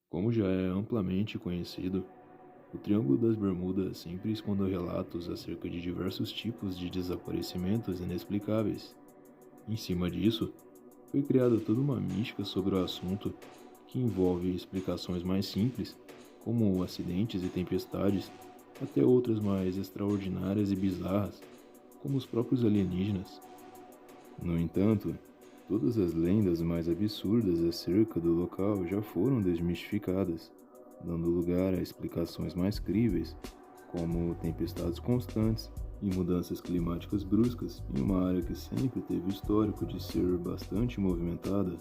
Como já é amplamente conhecido, o Triângulo das Bermudas sempre escondeu relatos acerca de diversos tipos de desaparecimentos inexplicáveis. Em cima disso, foi criada toda uma mística sobre o assunto, que envolve explicações mais simples, como acidentes e tempestades, até outras mais extraordinárias e bizarras, como os próprios alienígenas. No entanto, todas as lendas mais absurdas acerca do local já foram desmistificadas, dando lugar a explicações mais críveis, como tempestades constantes e mudanças climáticas bruscas em uma área que sempre teve histórico de ser bastante movimentada.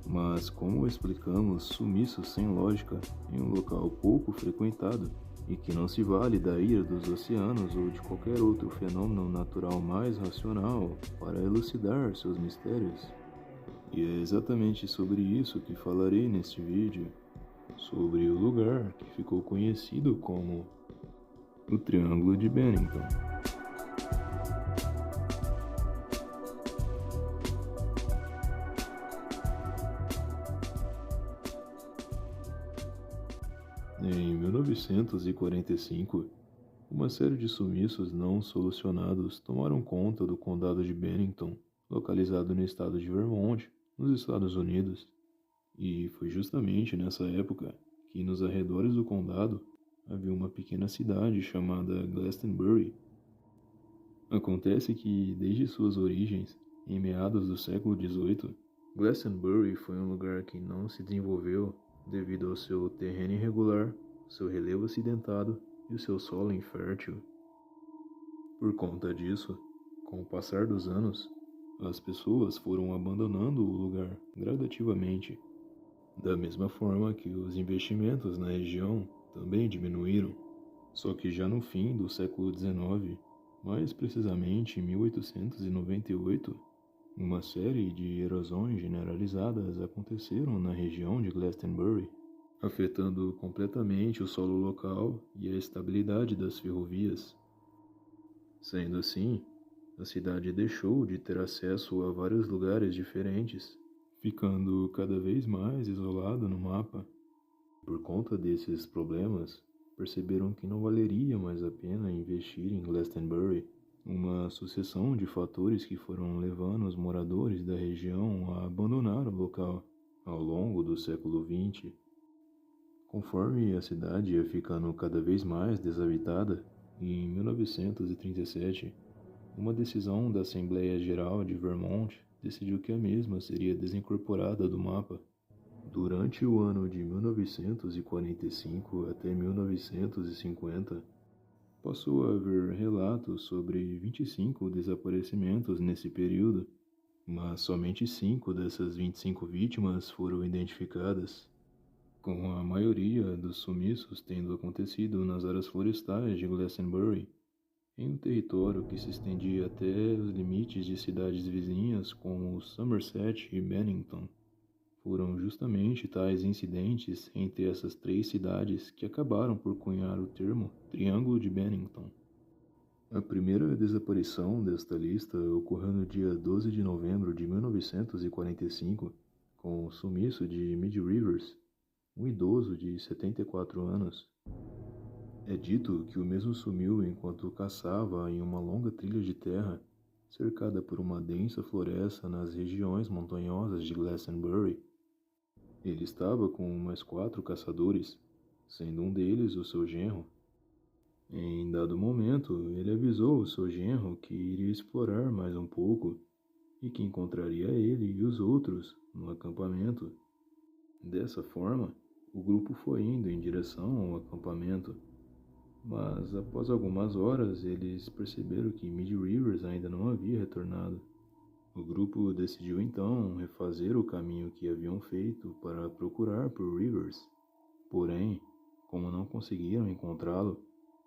Mas como explicamos sumiços sem lógica em um local pouco frequentado e que não se vale da ira dos oceanos ou de qualquer outro fenômeno natural mais racional para elucidar seus mistérios? E é exatamente sobre isso que falarei neste vídeo, sobre o lugar que ficou conhecido como o Triângulo de Bennington. Em 1945, uma série de sumiços não solucionados tomaram conta do condado de Bennington, localizado no estado de Vermont, nos Estados Unidos. E foi justamente nessa época que nos arredores do condado havia uma pequena cidade chamada Glastonbury. Acontece que, desde suas origens, em meados do século XVIII, Glastonbury foi um lugar que não se desenvolveu devido ao seu terreno irregular, seu relevo acidentado e o seu solo infértil. Por conta disso, com o passar dos anos, as pessoas foram abandonando o lugar gradativamente, da mesma forma que os investimentos na região também diminuíram. Só que já no fim do século XIX, mais precisamente em 1898, uma série de erosões generalizadas aconteceram na região de Glastonbury, afetando completamente o solo local e a estabilidade das ferrovias. Sendo assim, a cidade deixou de ter acesso a vários lugares diferentes, ficando cada vez mais isolada no mapa. Por conta desses problemas, perceberam que não valeria mais a pena investir em Glastonbury, uma sucessão de fatores que foram levando os moradores da região a abandonar o local ao longo do século XX. Conforme a cidade ia ficando cada vez mais desabitada, em 1937, uma decisão da Assembleia Geral de Vermont decidiu que a mesma seria desincorporada do mapa. Durante o ano de 1945 até 1950, passou a haver relatos sobre 25 desaparecimentos nesse período, mas somente 5 dessas 25 vítimas foram identificadas, com a maioria dos sumiços tendo acontecido nas áreas florestais de Glastonbury, em um território que se estendia até os limites de cidades vizinhas como Somerset e Bennington. Foram justamente tais incidentes entre essas três cidades que acabaram por cunhar o termo Triângulo de Bennington. A primeira desaparição desta lista ocorreu no dia 12 de novembro de 1945, com o sumiço de Mid Rivers, um idoso de 74 anos. É dito que o mesmo sumiu enquanto caçava em uma longa trilha de terra, cercada por uma densa floresta nas regiões montanhosas de Glastonbury. Ele estava com mais 4 caçadores, sendo um deles o seu genro. Em dado momento, ele avisou o seu genro que iria explorar mais um pouco e que encontraria ele e os outros no acampamento. Dessa forma, o grupo foi indo em direção ao acampamento, mas após algumas horas eles perceberam que Mid Rivers ainda não havia retornado. O grupo decidiu então refazer o caminho que haviam feito para procurar por Rivers. Porém, como não conseguiram encontrá-lo,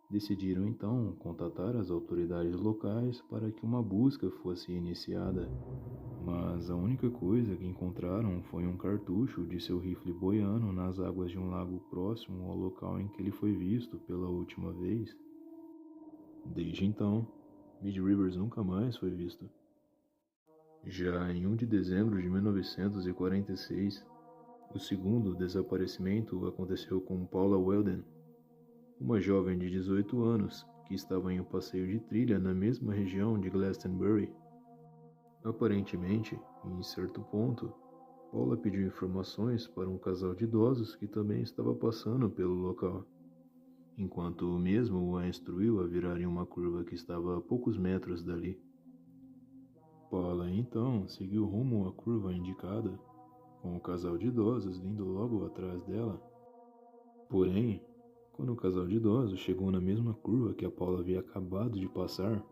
decidiram então contatar as autoridades locais para que uma busca fosse iniciada. Mas a única coisa que encontraram foi um cartucho de seu rifle boiando nas águas de um lago próximo ao local em que ele foi visto pela última vez. Desde então, Mid Rivers nunca mais foi visto. Já em 1 de dezembro de 1946, O segundo desaparecimento aconteceu com Paula Weldon, uma jovem de 18 anos que estava em um passeio de trilha na mesma região de Glastonbury. Aparentemente, em certo ponto, Paula pediu informações para um casal de idosos que também estava passando pelo local, enquanto o mesmo a instruiu a virar em uma curva que estava a poucos metros dali. Paula então seguiu rumo à curva indicada, com o casal de idosos vindo logo atrás dela. Porém, quando o casal de idosos chegou na mesma curva que a Paula havia acabado de passar,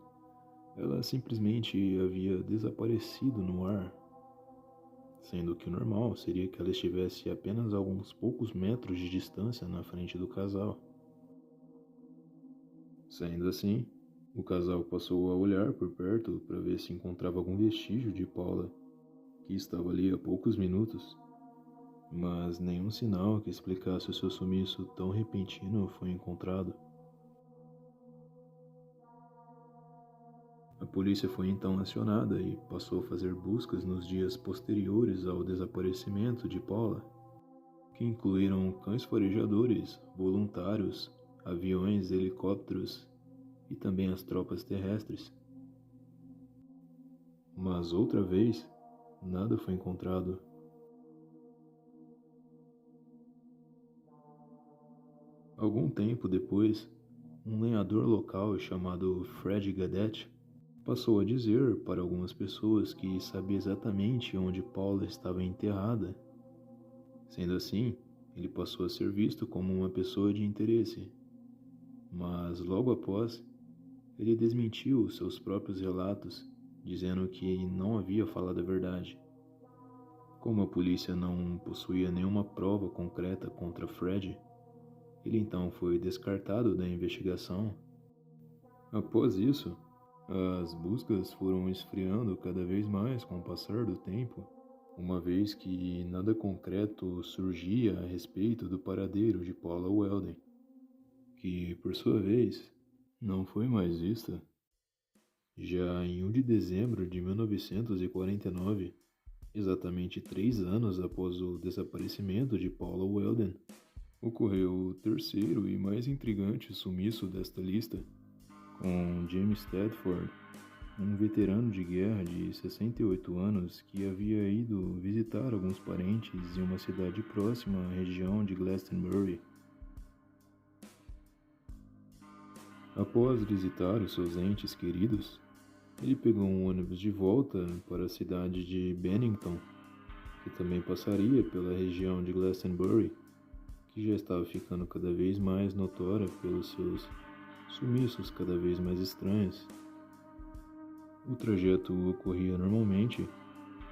ela simplesmente havia desaparecido no ar, sendo que o normal seria que ela estivesse apenas a alguns poucos metros de distância na frente do casal. Sendo assim, o casal passou a olhar por perto para ver se encontrava algum vestígio de Paula, que estava ali há poucos minutos, mas nenhum sinal que explicasse o seu sumiço tão repentino foi encontrado. A polícia foi então acionada e passou a fazer buscas nos dias posteriores ao desaparecimento de Paula, que incluíram cães farejadores, voluntários, aviões, helicópteros e também as tropas terrestres. Mas outra vez, nada foi encontrado. Algum tempo depois, um lenhador local chamado Fred Gadet passou a dizer para algumas pessoas que sabia exatamente onde Paula estava enterrada. Sendo assim, ele passou a ser visto como uma pessoa de interesse. Mas logo após, ele desmentiu seus próprios relatos, dizendo que não havia falado a verdade. Como a polícia não possuía nenhuma prova concreta contra Fred, ele então foi descartado da investigação. Após isso, as buscas foram esfriando cada vez mais com o passar do tempo, uma vez que nada concreto surgia a respeito do paradeiro de Paula Weldon, que, por sua vez, não foi mais vista. Já em 1 de dezembro de 1949, exatamente 3 anos após o desaparecimento de Paula Weldon, ocorreu o terceiro e mais intrigante sumiço desta lista, com James Tedford, um veterano de guerra de 68 anos que havia ido visitar alguns parentes em uma cidade próxima à região de Glastonbury. Após visitar os seus entes queridos, ele pegou um ônibus de volta para a cidade de Bennington, que também passaria pela região de Glastonbury, que já estava ficando cada vez mais notória pelos seus sumiços cada vez mais estranhos. O trajeto ocorria normalmente,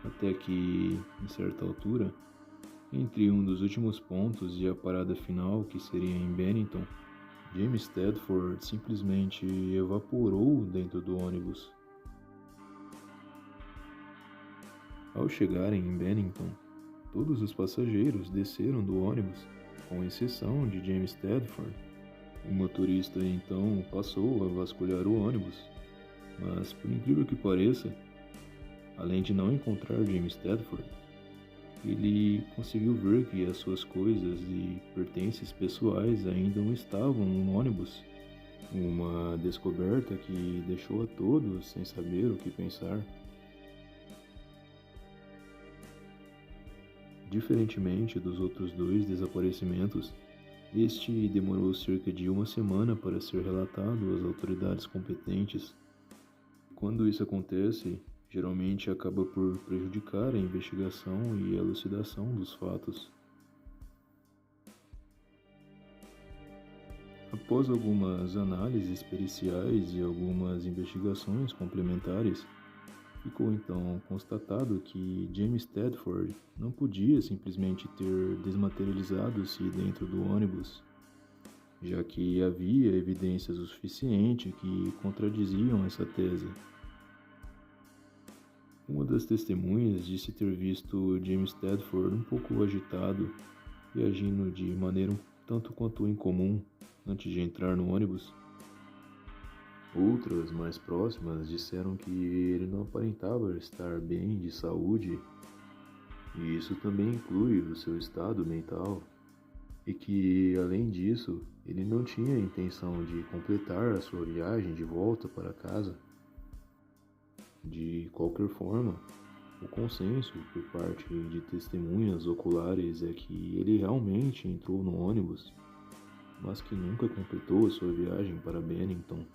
até que, em certa altura, entre um dos últimos pontos e a parada final, que seria em Bennington, James Tedford simplesmente evaporou dentro do ônibus. Ao chegarem em Bennington, todos os passageiros desceram do ônibus, com exceção de James Tedford. O motorista então passou a vasculhar o ônibus, mas por incrível que pareça, além de não encontrar James Tedford, ele conseguiu ver que as suas coisas e pertences pessoais ainda estavam no ônibus. Uma descoberta que deixou a todos sem saber o que pensar. Diferentemente dos outros 2 desaparecimentos, este demorou cerca de 1 semana para ser relatado às autoridades competentes. Quando isso acontece, geralmente acaba por prejudicar a investigação e a elucidação dos fatos. Após algumas análises periciais e algumas investigações complementares, ficou então constatado que James Tedford não podia simplesmente ter desmaterializado-se dentro do ônibus, já que havia evidências o suficiente que contradiziam essa tese. Uma das testemunhas disse ter visto James Tedford um pouco agitado e agindo de maneira um tanto quanto incomum antes de entrar no ônibus. Outras, mais próximas, disseram que ele não aparentava estar bem de saúde e isso também inclui o seu estado mental, e que, além disso, ele não tinha a intenção de completar a sua viagem de volta para casa. De qualquer forma, o consenso por parte de testemunhas oculares é que ele realmente entrou no ônibus, mas que nunca completou a sua viagem para Bennington.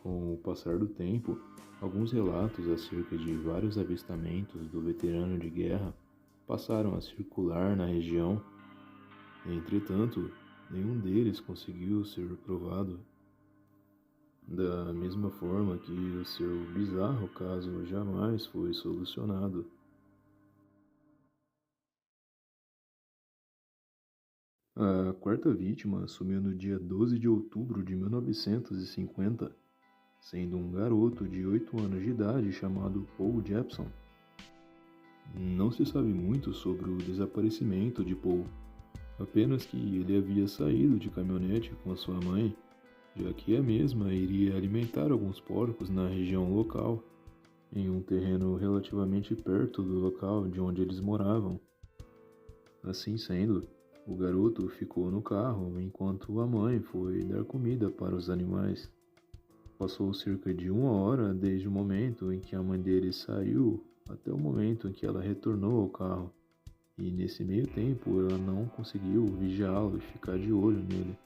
Com o passar do tempo, alguns relatos acerca de vários avistamentos do veterano de guerra passaram a circular na região. Entretanto, nenhum deles conseguiu ser provado. Da mesma forma que o seu bizarro caso jamais foi solucionado. A quarta vítima sumiu no dia 12 de outubro de 1950, sendo um garoto de 8 anos de idade chamado Paul Jepson. Não se sabe muito sobre o desaparecimento de Paul, apenas que ele havia saído de caminhonete com a sua mãe, já que a mesma iria alimentar alguns porcos na região local, em um terreno relativamente perto do local de onde eles moravam. Assim sendo, o garoto ficou no carro enquanto a mãe foi dar comida para os animais. Passou cerca de 1 hora desde o momento em que a mãe dele saiu até o momento em que ela retornou ao carro, e nesse meio tempo ela não conseguiu vigiá-lo e ficar de olho nele.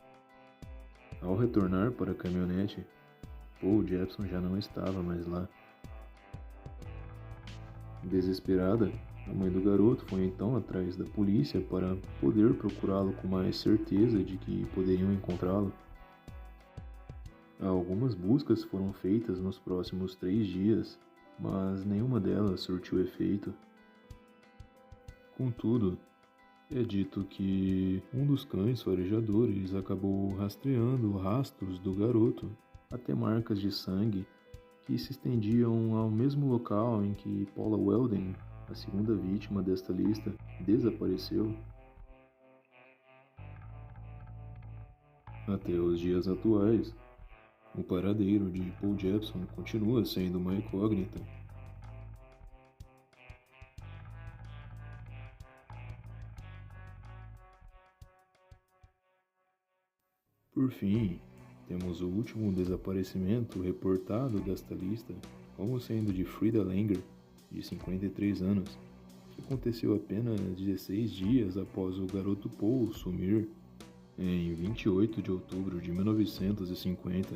Ao retornar para a caminhonete, Paul Jepson já não estava mais lá. Desesperada, a mãe do garoto foi então atrás da polícia para poder procurá-lo com mais certeza de que poderiam encontrá-lo. Algumas buscas foram feitas nos próximos 3 dias, mas nenhuma delas surtiu efeito. Contudo, é dito que um dos cães farejadores acabou rastreando rastros do garoto até marcas de sangue que se estendiam ao mesmo local em que Paula Weldon, a segunda vítima desta lista, desapareceu. Até os dias atuais, o paradeiro de Paul Jepson continua sendo uma incógnita. Por fim, temos o último desaparecimento reportado desta lista como sendo de Frida Langer, de 53 anos, que aconteceu apenas 16 dias após o garoto Paul sumir, em 28 de outubro de 1950.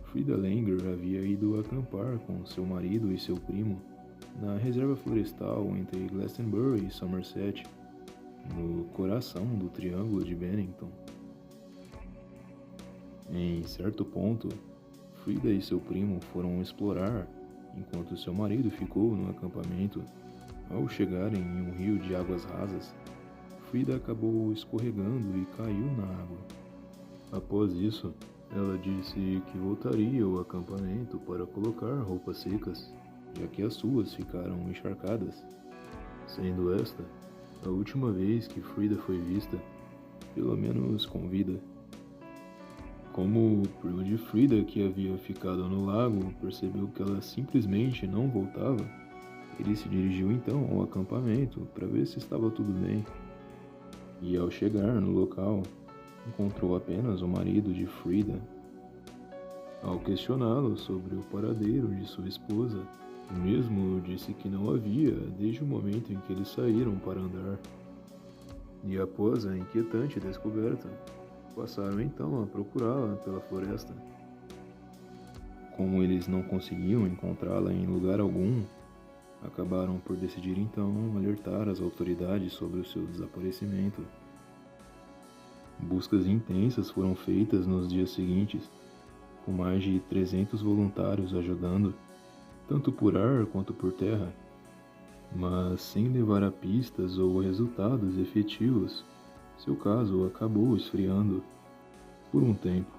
Frida Langer havia ido acampar com seu marido e seu primo na reserva florestal entre Glastonbury e Somerset, no coração do Triângulo de Bennington. Em certo ponto, Frida e seu primo foram explorar, enquanto seu marido ficou no acampamento. Ao chegarem em um rio de águas rasas, Frida acabou escorregando e caiu na água. Após isso, ela disse que voltaria ao acampamento para colocar roupas secas, já que as suas ficaram encharcadas, sendo esta a última vez que Frida foi vista, pelo menos com vida. Como o primo de Frida, que havia ficado no lago, percebeu que ela simplesmente não voltava, ele se dirigiu então ao acampamento para ver se estava tudo bem. E ao chegar no local, encontrou apenas o marido de Frida. Ao questioná-lo sobre o paradeiro de sua esposa, o mesmo disse que não havia desde o momento em que eles saíram para andar. E após a inquietante descoberta, passaram então a procurá-la pela floresta. Como eles não conseguiam encontrá-la em lugar algum, acabaram por decidir então alertar as autoridades sobre o seu desaparecimento. Buscas intensas foram feitas nos dias seguintes, com mais de 300 voluntários ajudando, tanto por ar quanto por terra, mas sem levar a pistas ou resultados efetivos. Seu caso acabou esfriando por um tempo.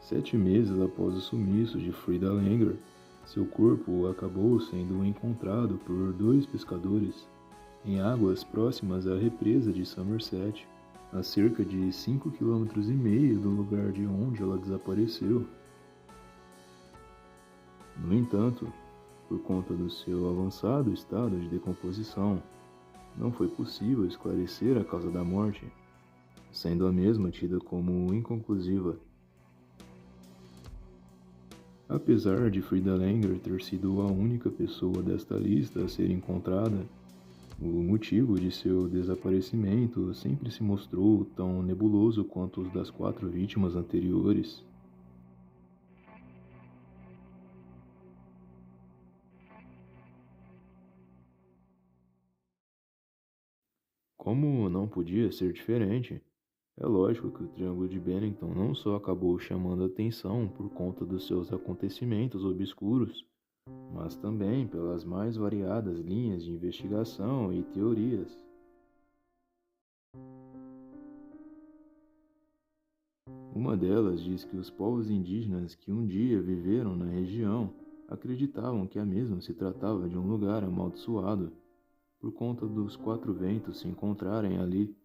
7 meses após o sumiço de Frida Langer, seu corpo acabou sendo encontrado por 2 pescadores em águas próximas à represa de Somerset, a cerca de 5,5 km do lugar de onde ela desapareceu. No entanto, por conta do seu avançado estado de decomposição, não foi possível esclarecer a causa da morte, sendo a mesma tida como inconclusiva. Apesar de Frida Langer ter sido a única pessoa desta lista a ser encontrada, o motivo de seu desaparecimento sempre se mostrou tão nebuloso quanto os das 4 vítimas anteriores. Como não podia ser diferente, é lógico que o Triângulo de Bennington não só acabou chamando atenção por conta dos seus acontecimentos obscuros, mas também pelas mais variadas linhas de investigação e teorias. Uma delas diz que os povos indígenas que um dia viveram na região acreditavam que a mesma se tratava de um lugar amaldiçoado, por conta dos 4 ventos se encontrarem ali,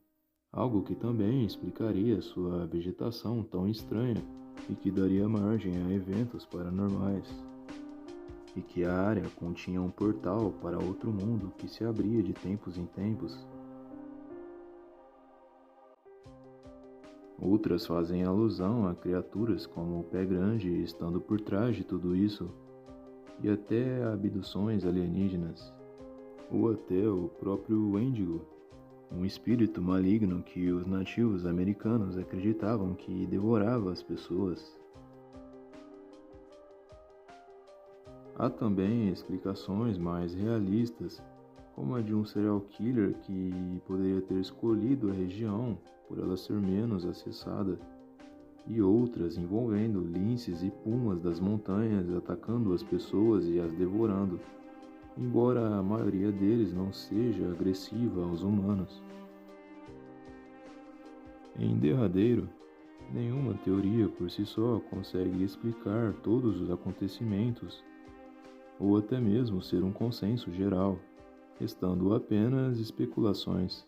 algo que também explicaria sua vegetação tão estranha e que daria margem a eventos paranormais, e que a área continha um portal para outro mundo que se abria de tempos em tempos. Outras fazem alusão a criaturas como o Pé Grande estando por trás de tudo isso, e até a abduções alienígenas, ou até o próprio Wendigo, um espírito maligno que os nativos americanos acreditavam que devorava as pessoas. Há também explicações mais realistas, como a de um serial killer que poderia ter escolhido a região por ela ser menos acessada, e outras envolvendo linces e pumas das montanhas atacando as pessoas e as devorando, embora a maioria deles não seja agressiva aos humanos. Em derradeiro, nenhuma teoria por si só consegue explicar todos os acontecimentos, ou até mesmo ser um consenso geral, restando apenas especulações.